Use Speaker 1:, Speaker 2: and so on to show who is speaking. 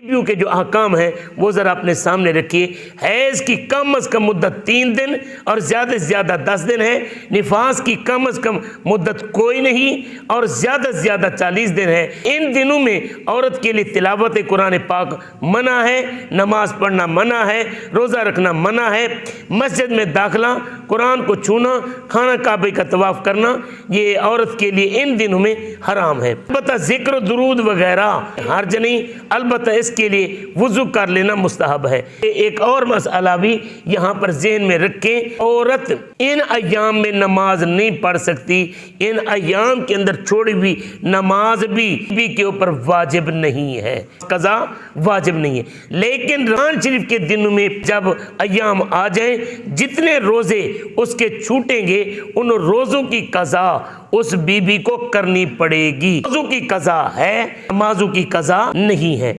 Speaker 1: के जो अहकाम है वो ज़रा अपने सामने रखिए। हैज़ की कम अज़ कम मुद्दत 3 दिन और ज़्यादा से ज़्यादा 10 दिन है। निफास की कम अज़ कम मुद्दत कोई नहीं और ज़्यादा से ज़्यादा 40 दिन है। इन दिनों में औरत के लिए तिलावत कुरान पाक मना है, नमाज पढ़ना मना है, रोज़ा रखना मना है, मस्जिद में दाखिला, कुरान को छूना, खाना काबे का तवाफ़ करना, ये औरत के लिए इन दिनों में हराम है। अलबत्ता ज़िक्र दुरूद वगैरह हर्ज नहीं, अलबत्ता इसके लिए वुज़ू कर लेना मुस्तहब है। एक और मसला भी यहाँ पर ज़हन में रखें, औरत इन अय्याम में नमाज नहीं पढ़ सकती। इन अय्याम के अंदर छोड़ी हुई नमाज भी के ऊपर वाजिब नहीं है, कज़ा वाजिब नहीं है। लेकिन रमज़ान शरीफ के दिनों में जब अय्याम आ जाएं, जितने रोज़े उसके छूटेंगे उन रोज़ों की कज़ा उस बीबी को करनी पड़ेगी। रोज़ों की कज़ा है, नमाजों की कज़ा नहीं है।